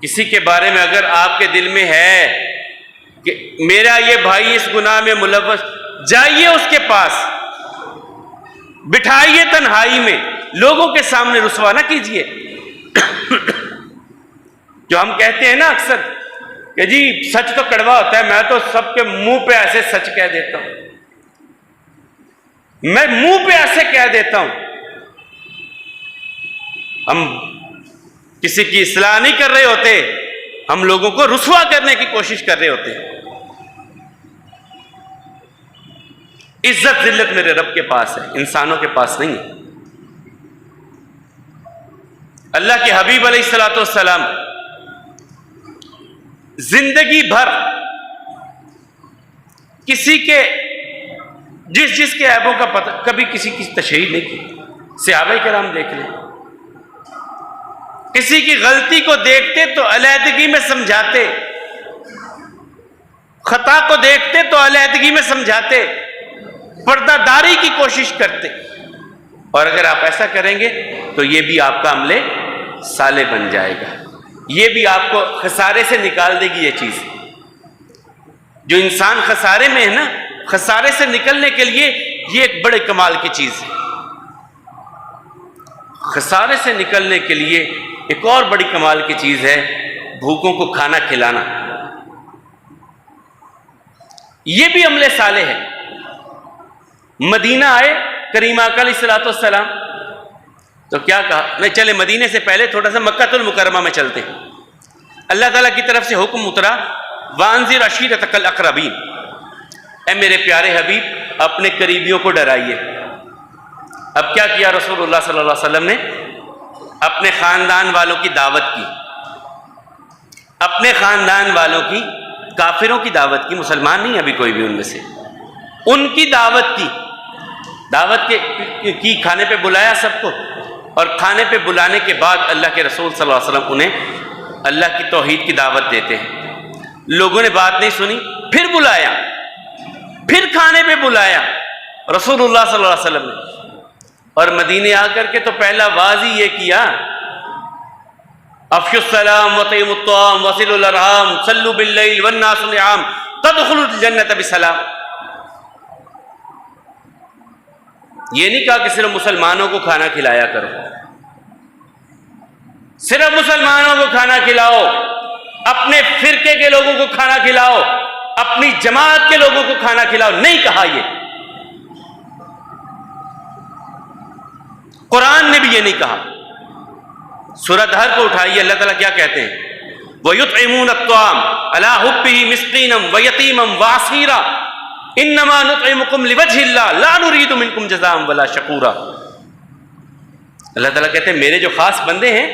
کسی کے بارے میں اگر آپ کے دل میں ہے کہ میرا یہ بھائی اس گناہ میں ملوث، جائیے اس کے پاس، بٹھائیے تنہائی میں، لوگوں کے سامنے رسوا نہ کیجیے۔ جو ہم کہتے ہیں نا اکثر کہ جی سچ تو کڑوا ہوتا ہے، میں تو سب کے منہ پہ ایسے سچ کہہ دیتا ہوں، میں منہ پہ ایسے کہہ دیتا ہوں۔ ہم کسی کی اصلاح نہیں کر رہے ہوتے، ہم لوگوں کو رسوا کرنے کی کوشش کر رہے ہوتے ہیں۔ عزت ذلت میرے رب کے پاس ہے، انسانوں کے پاس نہیں ہے۔ اللہ کے حبیب علیہ الصلوۃ والسلام زندگی بھر کسی کے جس کے عیبوں کا پتہ، کبھی کسی کی تشہیر نہیں کی۔ صحابہ کرام دیکھ لیں، کسی کی غلطی کو دیکھتے تو علیحدگی میں سمجھاتے، خطا کو دیکھتے تو علیحدگی میں سمجھاتے، پردہ داری کی کوشش کرتے۔ اور اگر آپ ایسا کریں گے تو یہ بھی آپ کا عمل صالح بن جائے گا، یہ بھی آپ کو خسارے سے نکال دے گی۔ یہ چیز جو انسان خسارے میں ہے نا، خسارے سے نکلنے کے لیے یہ ایک بڑے کمال کی چیز ہے۔ خسارے سے نکلنے کے لیے ایک اور بڑی کمال کی چیز ہے بھوکوں کو کھانا کھلانا، یہ بھی عمل صالح ہے۔ مدینہ آئے کریم آقا علیہ الصلوۃ والسلام، تو کیا کہا، نہیں چلے مدینے سے پہلے تھوڑا سا مکہ المکرمہ میں چلتے ہیں۔ اللہ تعالیٰ کی طرف سے حکم اترا وانذر عشیرتک الاقربین، اے میرے پیارے حبیب اپنے قریبیوں کو ڈرائیے۔ اب کیا کیا رسول اللہ صلی اللہ علیہ وسلم نے؟ اپنے خاندان والوں کی دعوت کی، اپنے خاندان والوں کی، کافروں کی دعوت کی، مسلمان نہیں ابھی کوئی بھی ان میں سے، ان کی دعوت کی کھانے پہ بلایا سب کو، اور کھانے پہ بلانے کے بعد اللہ کے رسول صلی اللہ علیہ وسلم انہیں اللہ کی توحید کی دعوت دیتے ہیں۔ لوگوں نے بات نہیں سنی، پھر بلایا، پھر کھانے پہ بلایا رسول اللہ صلی اللہ علیہ وسلم نے، اور مدینے آ کر کے تو پہلا واز ہی یہ کیا افشوا السلام وطعموا الطعام وصلوا الارحام صلوا باللیل والناس نعام تدخلوا الجنۃ بسلام. یہ نہیں کہا کہ صرف مسلمانوں کو کھانا کھلایا کرو، صرف مسلمانوں کو کھانا کھلاؤ، اپنے فرقے کے لوگوں کو کھانا کھلاؤ، اپنی جماعت کے لوگوں کو کھانا کھلاؤ، نہیں کہا. یہ قرآن نے بھی یہ نہیں کہا. سورہ دہر کو اٹھائیے، اللہ تعالیٰ کیا کہتے ہیں؟ وَيُطْعِمُونَ الطَّعَامَ عَلَىٰ حُبِّهِ مِسْكِينًا وَيَتِيمًا وَأَسِيرًا إِنَّمَا نُطْعِمُكُمْ لِوَجْهِ اللَّهِ لَا نُرِيدُ مِنكُمْ جَزَاءً وَلَا شَكُورًا. اللہ تعالیٰ کہتے ہیں میرے جو خاص بندے ہیں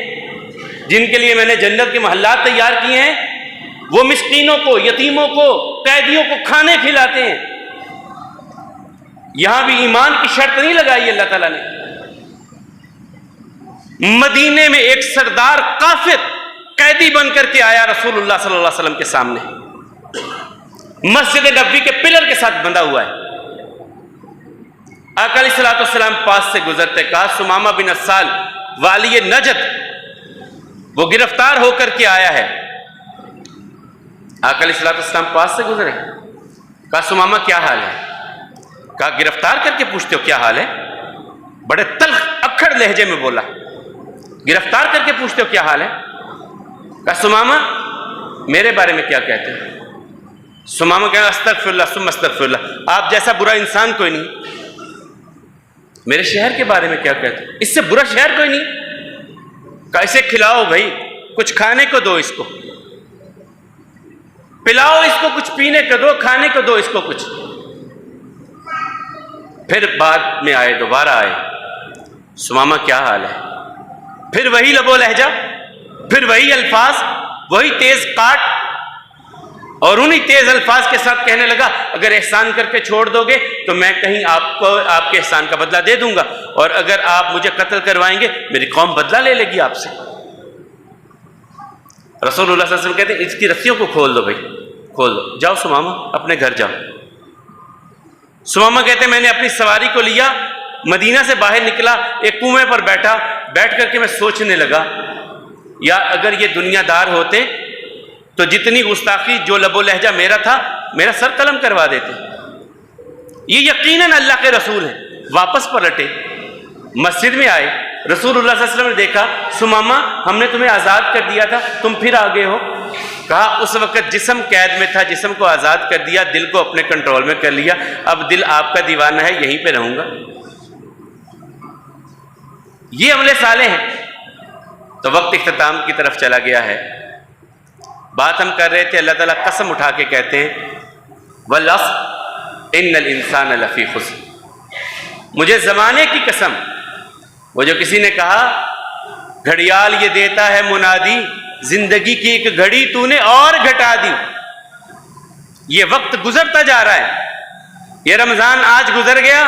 جن کے لیے میں نے جنت کے محلات تیار کیے ہیں، وہ مسکینوں کو، یتیموں کو، قیدیوں کو کھانے کھلاتے ہیں. یہاں بھی ایمان کی شرط نہیں لگائی اللہ تعالیٰ نے. مدینے میں ایک سردار کافر قیدی بن کر کے آیا رسول اللہ صلی اللہ علیہ وسلم کے سامنے، مسجد نبوی کے پلر کے ساتھ بندھا ہوا ہے. آقا علیہ الصلوۃ والسلام پاس سے گزرتے، کہا سمامہ بن اسال والی نجد وہ گرفتار ہو کر کے آیا ہے. آقا علیہ الصلوۃ والسلام پاس سے گزرے، کہا سمامہ کیا حال ہے؟ کہا گرفتار کر کے پوچھتے ہو کیا حال ہے؟ بڑے تلخ اکھڑ لہجے میں بولا، گرفتار کر کے پوچھتے ہو کیا حال ہے؟ کہا سمامہ میرے بارے میں کیا کہتے ہیں؟ سمامہ کہا استغفر اللہ ثم استغفر اللہ، آپ جیسا برا انسان کوئی نہیں. میرے شہر کے بارے میں کیا کہتے ہیں؟ اس سے برا شہر کوئی نہیں. کہا اسے کھلاؤ بھائی، کچھ کھانے کو دو، اس کو پلاؤ، اس کو کچھ پینے کو دو، کھانے کو دو، اس کو کچھ. پھر بعد میں آئے، دوبارہ آئے، سمامہ کیا حال ہے؟ پھر وہی لب و لہجہ، پھر وہی الفاظ، وہی تیز کاٹ، اور انہی تیز الفاظ کے ساتھ کہنے لگا اگر احسان کر کے چھوڑ دو گے تو میں کہیں آپ کو آپ کے احسان کا بدلہ دے دوں گا، اور اگر آپ مجھے قتل کروائیں گے میری قوم بدلہ لے لے گی آپ سے. رسول اللہ صلی اللہ علیہ وسلم کہتے ہیں اس کی رسیوں کو کھول دو بھائی، کھول دو، جاؤ سمامہ اپنے گھر جاؤ. سمامہ کہتے ہیں میں نے اپنی سواری کو لیا، مدینہ سے باہر نکلا، ایک کنویں پر بیٹھا، بیٹھ کر کے میں سوچنے لگا یا اگر یہ دنیا دار ہوتے تو جتنی گستاخی جو لب و لہجہ میرا تھا میرا سر قلم کروا دیتے. یہ یقیناً اللہ کے رسول ہیں. واپس پلٹے، مسجد میں آئے، رسول اللہ صلی اللہ علیہ وسلم نے دیکھا سمامہ ہم نے تمہیں آزاد کر دیا تھا، تم پھر آ گئے ہو. کہا اس وقت جسم قید میں تھا، جسم کو آزاد کر دیا، دل کو اپنے کنٹرول میں کر لیا، اب دل آپ کا دیوانہ ہے، یہیں پہ رہوں گا. یہ عمل صالح ہیں. تو وقت اختتام کی طرف چلا گیا ہے. بات ہم کر رہے تھے، اللہ تعالیٰ قسم اٹھا کے کہتے ہیں وَالْعَصْرِ إِنَّ الْإِنسَانَ لَفِي خُسْرٍ. مجھے زمانے کی قسم، وہ جو کسی نے کہا گھڑیال یہ دیتا ہے منادی، زندگی کی ایک گھڑی تو نے اور گھٹا دی. یہ وقت گزرتا جا رہا ہے. یہ رمضان آج گزر گیا،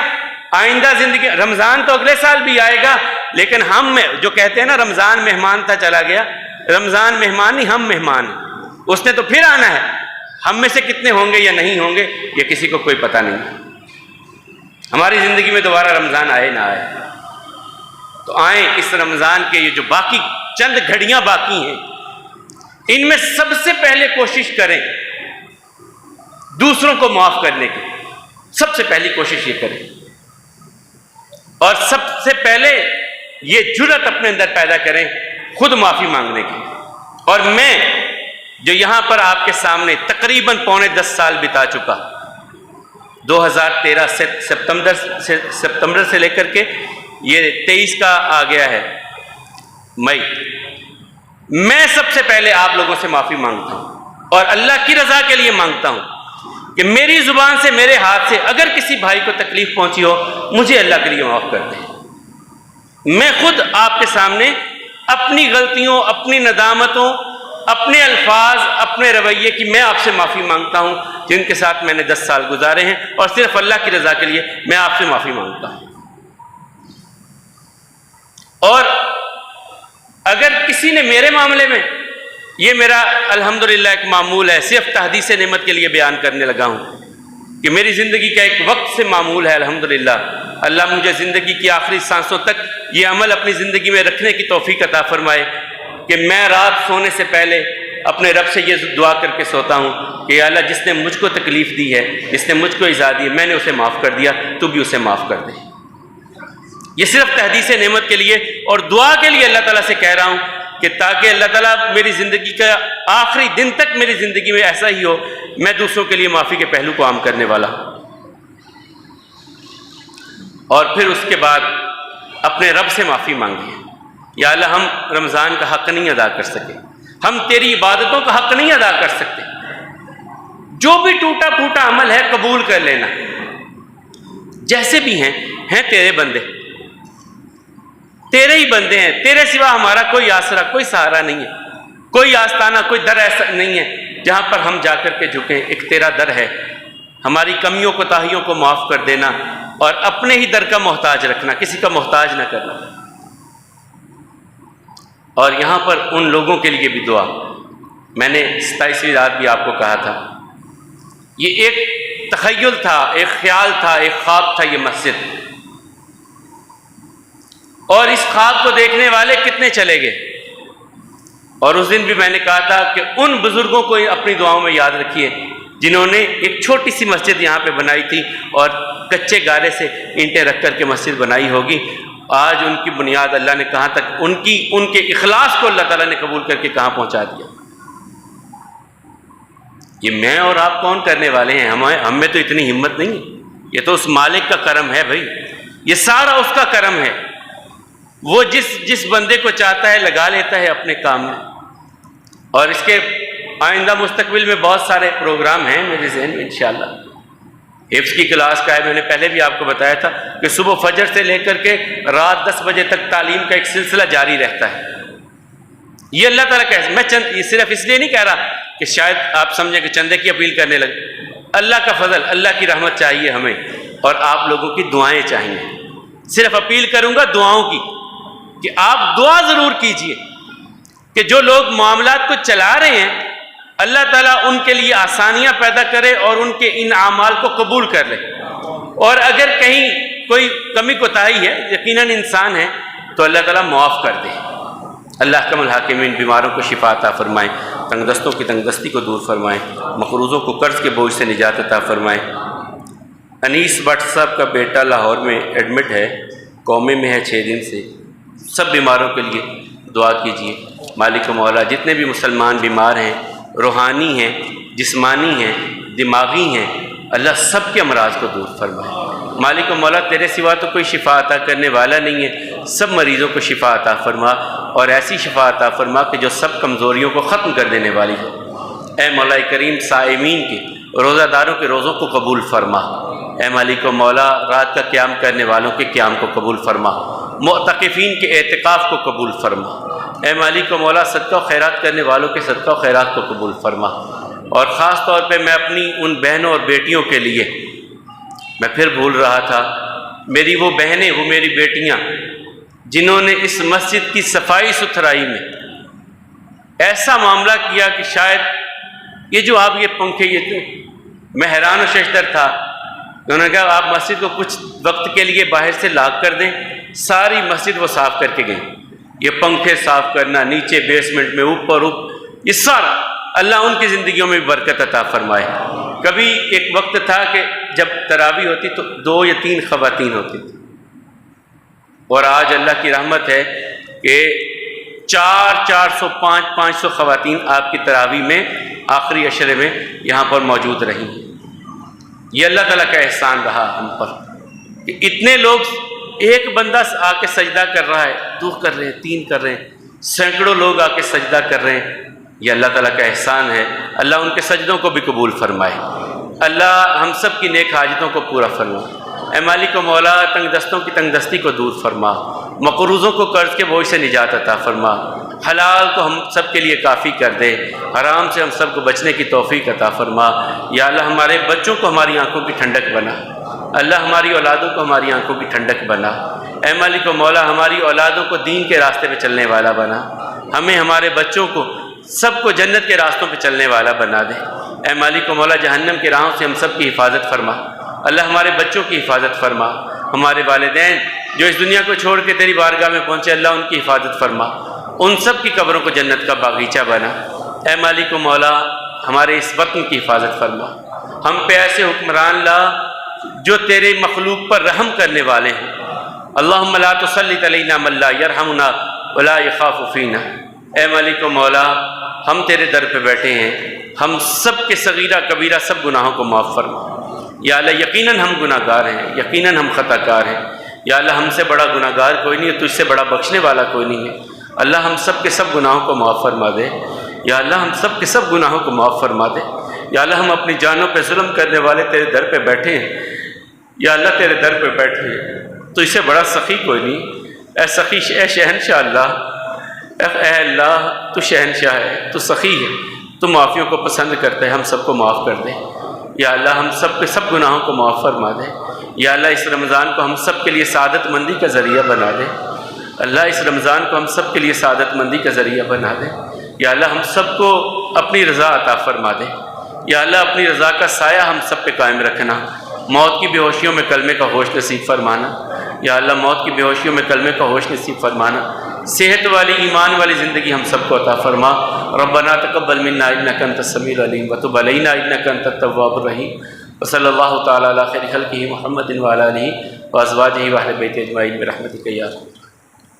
آئندہ زندگی، رمضان تو اگلے سال بھی آئے گا، لیکن ہم جو کہتے ہیں نا رمضان مہمان تھا چلا گیا، رمضان مہمان نہیں، ہم مہمان ہیں. اس نے تو پھر آنا ہے. ہم میں سے کتنے ہوں گے یا نہیں ہوں گے یہ کسی کو کوئی پتہ نہیں. ہماری زندگی میں دوبارہ رمضان آئے نہ آئے، تو آئیں اس رمضان کے یہ جو باقی چند گھڑیاں باقی ہیں ان میں سب سے پہلے کوشش کریں دوسروں کو معاف کرنے کی. سب سے پہلی کوشش یہ کریں، اور سب سے پہلے یہ جرأت اپنے اندر پیدا کریں خود معافی مانگنے کی. اور میں جو یہاں پر آپ کے سامنے تقریباً 10 سال بتا چکا، 2013 سے ستمبر سے لے کر کے یہ 23 کا آ گیا ہے مئی، میں سب سے پہلے آپ لوگوں سے معافی مانگتا ہوں اور اللہ کی رضا کے لیے مانگتا ہوں کہ میری زبان سے، میرے ہاتھ سے اگر کسی بھائی کو تکلیف پہنچی ہو مجھے اللہ کے لیے معاف کر دیں. میں خود آپ کے سامنے اپنی غلطیوں، اپنی ندامتوں، اپنے الفاظ، اپنے رویے کی میں آپ سے معافی مانگتا ہوں جن کے ساتھ میں نے 10 سال گزارے ہیں، اور صرف اللہ کی رضا کے لیے میں آپ سے معافی مانگتا ہوں. اور اگر کسی نے میرے معاملے میں، یہ میرا الحمدللہ ایک معمول ہے، صرف تحدیث نعمت کے لیے بیان کرنے لگا ہوں کہ میری زندگی کا ایک وقت سے معمول ہے. الحمدللہ اللہ مجھے زندگی کی آخری سانسوں تک یہ عمل اپنی زندگی میں رکھنے کی توفیق عطا فرمائے. کہ میں رات سونے سے پہلے اپنے رب سے یہ دعا کر کے سوتا ہوں کہ یا اللہ جس نے مجھ کو تکلیف دی ہے، جس نے مجھ کو ایذا دی ہے، میں نے اسے معاف کر دیا، تو بھی اسے معاف کر دے۔ یہ صرف تحدیث نعمت کے لیے اور دعا کے لیے اللہ تعالیٰ سے کہہ رہا ہوں کہ تاکہ اللہ تعالیٰ میری زندگی کا آخری دن تک میری زندگی میں ایسا ہی ہو، میں دوسروں کے لیے معافی کے پہلو کو عام کرنے والا ہوں۔ اور پھر اس کے بعد اپنے رب سے معافی مانگیے، یا اللہ ہم رمضان کا حق نہیں ادا کر سکے، ہم تیری عبادتوں کا حق نہیں ادا کر سکتے، جو بھی ٹوٹا پھوٹا عمل ہے قبول کر لینا، جیسے بھی ہیں تیرے بندے، تیرے ہی بندے ہیں، تیرے سوا ہمارا کوئی آسرا، کوئی سہارا نہیں ہے، کوئی آستانہ، کوئی در ایسا نہیں ہے جہاں پر ہم جا کر کے جھکیں۔ ایک تیرا در ہے، ہماری کمیوں کوتاہیوں کو معاف کر دینا اور اپنے ہی در کا محتاج رکھنا، کسی کا محتاج نہ کرنا۔ اور یہاں پر ان لوگوں کے لیے بھی دعا، میں نے 27ویں رات بھی آپ کو کہا تھا، یہ ایک تخیل تھا، ایک خیال تھا، ایک خواب تھا یہ مسجد، اور اس خواب کو دیکھنے والے کتنے چلے گئے۔ اور اس دن بھی میں نے کہا تھا کہ ان بزرگوں کو اپنی دعاؤں میں یاد رکھیے جنہوں نے ایک چھوٹی سی مسجد یہاں پہ بنائی تھی اور کچے گارے سے اینٹیں رکھ کر کے مسجد بنائی ہوگی۔ آج ان کی بنیاد اللہ نے کہاں تک، ان کے اخلاص کو اللہ تعالیٰ نے قبول کر کے کہاں پہنچا دیا۔ یہ میں اور آپ کون کرنے والے ہیں؟ ہم میں تو اتنی ہمت نہیں ہے، یہ تو اس مالک کا کرم ہے بھائی، یہ سارا اس کا کرم ہے۔ وہ جس بندے کو چاہتا ہے لگا لیتا ہے اپنے کام میں۔ اور اس کے آئندہ مستقبل میں بہت سارے پروگرام ہیں میرے ذہن میں انشاءاللہ۔ حفظ کی کلاس کا ہے، میں نے پہلے بھی آپ کو بتایا تھا کہ صبح فجر سے لے کر کے رات 10 بجے تک تعلیم کا ایک سلسلہ جاری رہتا ہے۔ یہ اللہ تعالیٰ کا ہے، میں یہ صرف اس لیے نہیں کہہ رہا کہ شاید آپ سمجھیں کہ چندے کی اپیل کرنے لگے۔ اللہ کا فضل، اللہ کی رحمت چاہیے ہمیں، اور آپ لوگوں کی دعائیں چاہیے۔ صرف اپیل کروں گا دعاؤں کی کہ آپ دعا ضرور کیجئے کہ جو لوگ معاملات کو چلا رہے ہیں اللہ تعالیٰ ان کے لیے آسانیاں پیدا کرے اور ان کے ان اعمال کو قبول کر لے، اور اگر کہیں کوئی کمی کوتاہی ہے، یقیناً انسان ہے، تو اللہ تعالیٰ معاف کر دے۔ اللہ کم الحاکمین بیماروں کو شفا عطا فرمائیں، تنگ دستوں کی تنگ دستی کو دور فرمائیں، مقروضوں کو قرض کے بوجھ سے نجات عطا فرمائیں۔ انیس بٹ صاحب کا بیٹا لاہور میں ایڈمٹ ہے، کومے میں ہے 6 دن سے، سب بیماروں کے لیے دعا کیجیے۔ مالک و مولا جتنے بھی مسلمان بیمار ہیں، روحانی ہیں، جسمانی ہیں، دماغی ہیں، اللہ سب کے امراض کو دور فرمائے۔ مالک و مولا تیرے سوا تو کوئی شفا عطا کرنے والا نہیں ہے، سب مریضوں کو شفا عطا فرما، اور ایسی شفا عطا فرما کہ جو سب کمزوریوں کو ختم کر دینے والی ہو۔ اے مولا کریم صائمین کے، روزہ داروں کے روزوں کو قبول فرما۔ اے مالک و مولا رات کا قیام کرنے والوں کے قیام کو قبول فرما، معتکفین کے اعتکاف کو قبول فرما۔ اے مالک و مولا صدقہ و خیرات کرنے والوں کے صدقہ و خیرات کو قبول فرما۔ اور خاص طور پہ میں اپنی ان بہنوں اور بیٹیوں کے لیے، میں پھر بھول رہا تھا، میری وہ بہنیں، وہ میری بیٹیاں جنہوں نے اس مسجد کی صفائی ستھرائی میں ایسا معاملہ کیا کہ شاید یہ جو آپ یہ پنکھے، میں حیران و ششدر تھا۔ انہوں نے کہا آپ مسجد کو کچھ وقت کے لیے باہر سے لاک کر دیں، ساری مسجد وہ صاف کر کے گئیں۔ یہ پنکھے صاف کرنا، نیچے بیسمنٹ میں، اوپر یہ سارا، اللہ ان کی زندگیوں میں بھی برکت عطا فرمائے۔ کبھی ایک وقت تھا کہ جب تراویح ہوتی تو 2 یا 3 خواتین ہوتی تھیں، اور آج اللہ کی رحمت ہے کہ 400 500 خواتین آپ کی تراویح میں آخری عشرے میں یہاں پر موجود رہی۔ یہ اللہ تعالیٰ کا احسان رہا ہم پر کہ اتنے لوگ، ایک بندہ آ کے سجدہ کر رہا ہے، 2 کر رہے ہیں، 3 کر رہے ہیں، سینکڑوں لوگ آ کے سجدہ کر رہے ہیں۔ یہ اللہ تعالیٰ کا احسان ہے، اللہ ان کے سجدوں کو بھی قبول فرمائے، اللہ ہم سب کی نیک حاجتوں کو پورا فرما۔ اے مالک و مولا تنگ دستوں کی تنگ دستی کو دور فرما، مقروضوں کو قرض کے بوجھ سے نجات عطا فرما، حلال کو ہم سب کے لیے کافی کر دے، حرام سے ہم سب کو بچنے کی توفیق عطا فرما۔ یا اللہ ہمارے بچوں کو ہماری آنکھوں کی ٹھنڈک بنا، اللہ ہماری اولادوں کو ہماری آنکھوں کی ٹھنڈک بنا۔ اے مالک و مولا ہماری اولادوں کو دین کے راستے پہ چلنے والا بنا، ہمیں ہمارے بچوں کو سب کو جنت کے راستوں پہ چلنے والا بنا دے۔ اے مالک و مولا جہنم کی راہوں سے ہم سب کی حفاظت فرما، اللہ ہمارے بچوں کی حفاظت فرما، ہمارے والدین جو اس دنیا کو چھوڑ کے تیری بارگاہ میں پہنچے اللہ ان کی حفاظت فرما، ان سب کی قبروں کو جنت کا باغیچہ بنا۔ اے مالک و مولا ہمارے اس وطن کی حفاظت فرما، ہم پہ ایسے حکمران لا جو تیرے مخلوق پر رحم کرنے والے ہیں۔ اللہم لا تسلط علینا من لا یرحمنا ولا یخاف فینا۔ اے مالک و مولا ہم تیرے در پہ بیٹھے ہیں، ہم سب کے صغیرہ کبیرہ سب گناہوں کو معاف فرما۔ یا اللہ یقیناً ہم گناہ گار ہیں، یقیناً ہم خطا کار ہیں۔ یا اللہ ہم سے بڑا گناہ گار کوئی نہیں ہے، تجھ سے بڑا بخشنے والا کوئی نہیں ہے۔ اللہ ہم سب کے سب گناہوں کو معاف فرما دے۔ یا اللہ ہم سب کے سب گناہوں کو معاف فرما دے۔ یا اللہ ہم اپنی جانوں پہ ظلم کرنے والے تیرے در پہ بیٹھے ہیں۔ یا اللہ تیرے در پہ بیٹھے ہیں، تجھ سے بڑا سخی کوئی نہیں۔ اے سخی، اے شہنشاہ اللہ، اے اللہ تو شہنشاہ ہے، تو سخی ہے، تو معافیوں کو پسند کرتا ہے، ہم سب کو معاف کر دے۔ یا اللہ ہم سب کے سب گناہوں کو معاف فرما دے۔ یا اللہ اس رمضان کو ہم سب کے لیے سعادت مندی کا ذریعہ بنا دے۔ اللہ اس رمضان کو ہم سب کے لیے سعادت مندی کا ذریعہ بنا دے۔ یا اللہ ہم سب کو اپنی رضا عطا فرما دے۔ یا اللہ اپنی رضا کا سایہ ہم سب پہ قائم رکھنا، موت کی بے ہوشیوں میں کلمے کا ہوش نصیب فرمانا۔ یا اللہ موت کی بے ہوشیوں میں کلمے کا ہوش نصیب فرمانا، صحت والی ایمان والی زندگی ہم سب کو عطا فرما۔ ربنا تقبل منا انک انت السمیع العلیم وتب علینا انک انت التواب الرحیم۔ وصلی اللہ تعالی علی خیر خلقہ محمد وعلی آلہ وازواجہ واہل بیتہ اجمعین برحمتک یا